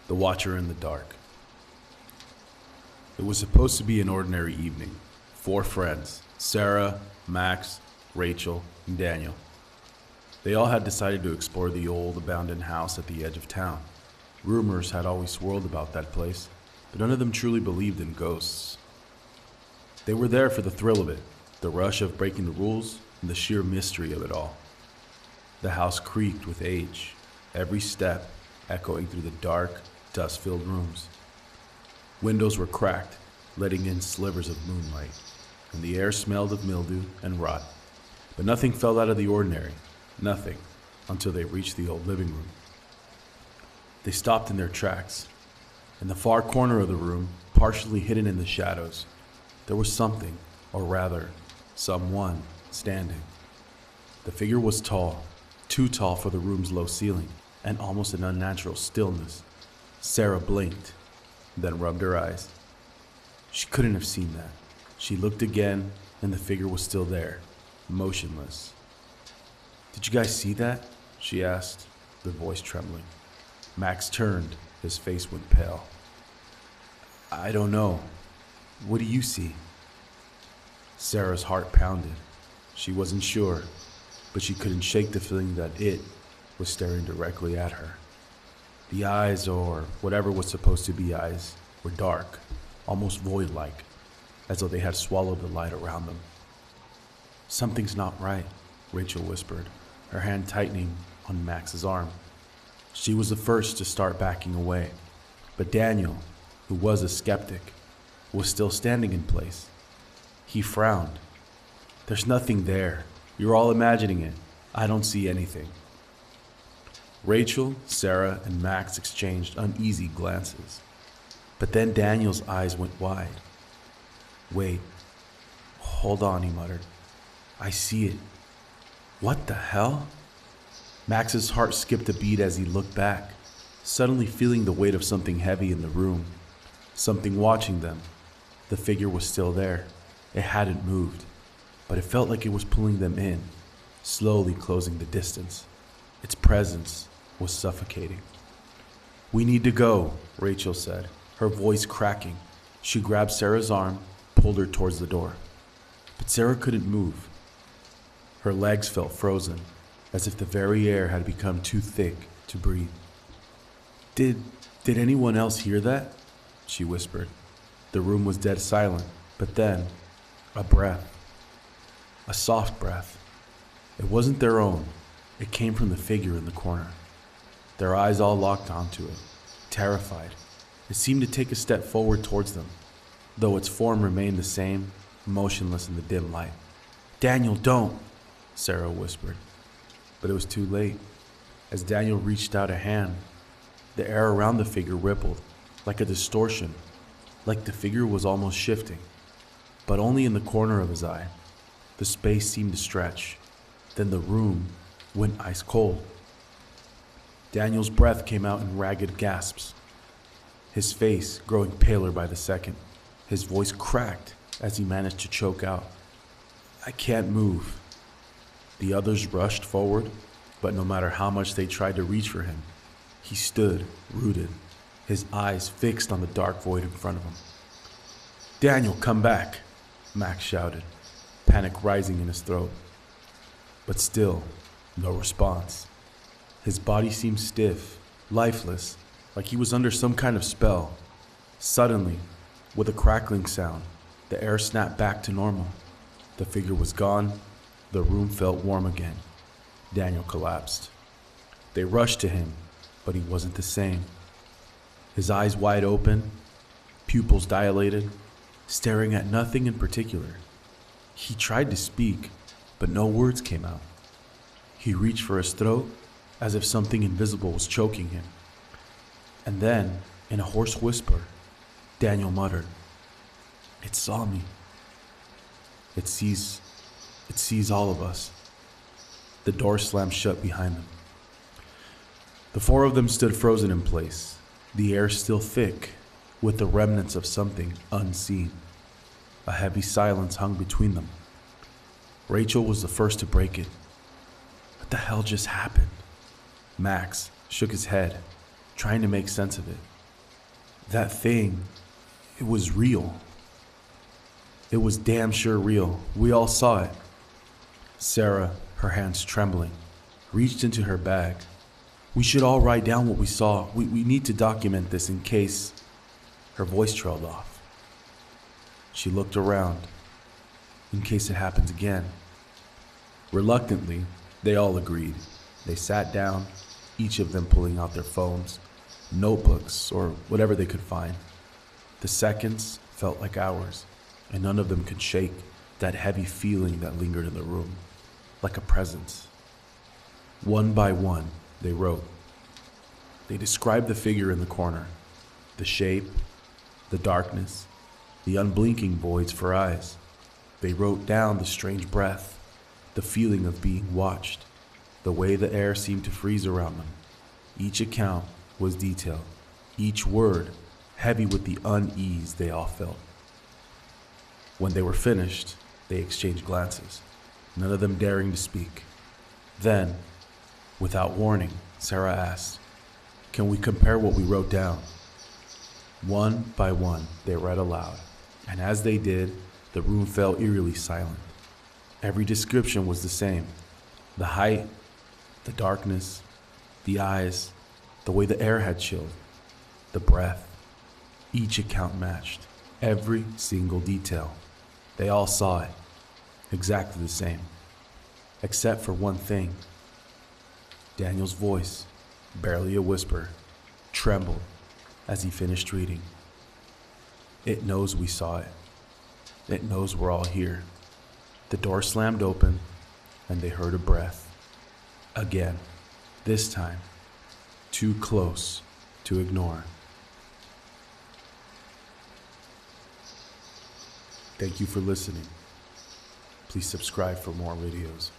The Watcher in the Dark. It was supposed to be an ordinary evening. 4 friends, Sarah, Max, Rachel, and Daniel. They all had decided to explore the old abandoned house at the edge of town. Rumors had always swirled about that place, but none of them truly believed in ghosts. They were there for the thrill of it, the rush of breaking the rules, and the sheer mystery of it all. The house creaked with age, every step echoing through the dark, dust-filled rooms. Windows were cracked, letting in slivers of moonlight, and the air smelled of mildew and rot. But nothing fell out of the ordinary, nothing, until they reached the old living room. They stopped in their tracks. In the far corner of the room, partially hidden in the shadows, there was something, or rather, someone, standing. The figure was tall, too tall for the room's low ceiling, and almost an unnatural stillness. Sarah blinked, then rubbed her eyes. She couldn't have seen that. She looked again, and the figure was still there, motionless. "Did you guys see that?" she asked, the voice trembling. Max turned, his face went pale. "I don't know. What do you see?" Sarah's heart pounded. She wasn't sure, but she couldn't shake the feeling that it was staring directly at her. The eyes, or whatever was supposed to be eyes, were dark, almost void-like, as though they had swallowed the light around them. "Something's not right," Rachel whispered, her hand tightening on Max's arm. She was the first to start backing away, but Daniel, who was a skeptic, was still standing in place. He frowned. "There's nothing there. You're all imagining it. I don't see anything." Rachel, Sarah, and Max exchanged uneasy glances. But then Daniel's eyes went wide. "Wait. Hold on," he muttered. "I see it." "What the hell?" Max's heart skipped a beat as he looked back, suddenly feeling the weight of something heavy in the room. Something watching them. The figure was still there. It hadn't moved, but it felt like it was pulling them in, slowly closing the distance. Its presence was suffocating. "We need to go," Rachel said, her voice cracking. She grabbed Sarah's arm, pulled her towards the door. But Sarah couldn't move. Her legs felt frozen, as if the very air had become too thick to breathe. Did anyone else hear that?" she whispered. The room was dead silent, but then, a breath. A soft breath. It wasn't their own. It came from the figure in the corner. Their eyes all locked onto it, terrified. It seemed to take a step forward towards them, though its form remained the same, motionless in the dim light. "Daniel, don't!" Sarah whispered. But it was too late. As Daniel reached out a hand, the air around the figure rippled, like a distortion, like the figure was almost shifting, but only in the corner of his eye. The space seemed to stretch. Then the room went ice cold. Daniel's breath came out in ragged gasps, his face growing paler by the second. His voice cracked as he managed to choke out, "I can't move." The others rushed forward, but no matter how much they tried to reach for him, he stood rooted, his eyes fixed on the dark void in front of him. "Daniel, come back," Max shouted, panic rising in his throat. But still, no response. His body seemed stiff, lifeless, like he was under some kind of spell. Suddenly, with a crackling sound, the air snapped back to normal. The figure was gone. The room felt warm again. Daniel collapsed. They rushed to him, but he wasn't the same. His eyes wide open, pupils dilated, staring at nothing in particular. He tried to speak, but no words came out. He reached for his throat, as if something invisible was choking him. And then, in a hoarse whisper, Daniel muttered, "It saw me. It sees all of us." The door slammed shut behind them. The 4 of them stood frozen in place, the air still thick, with the remnants of something unseen. A heavy silence hung between them. Rachel was the first to break it. "What the hell just happened?" Max shook his head, trying to make sense of it. That thing, it was real. It was damn sure real. We all saw it. Sarah, her hands trembling, reached into her bag. We should all write down what we saw. We need to document this in case. Her voice trailed off. She looked around, in case it happens again. Reluctantly, they all agreed. They sat down, each of them pulling out their phones, notebooks, or whatever they could find. The seconds felt like hours, and none of them could shake that heavy feeling that lingered in the room, like a presence. One by one, they wrote. They described the figure in the corner, the shape, the darkness, the unblinking voids for eyes. They wrote down the strange breath, the feeling of being watched, the way the air seemed to freeze around them. Each account was detailed, each word heavy with the unease they all felt. When they were finished, they exchanged glances, none of them daring to speak. Then, without warning, Sarah asked, "Can we compare what we wrote down?" One by one, they read aloud, and as they did, the room fell eerily silent. Every description was the same. The height, the darkness, the eyes, the way the air had chilled, the breath. Each account matched, every single detail. They all saw it, exactly the same, except for one thing. Daniel's voice, barely a whisper, trembled as he finished reading. It knows we saw it. It knows we're all here. The door slammed open, and they heard a breath. Again, this time, too close to ignore. Thank you for listening. Please subscribe for more videos.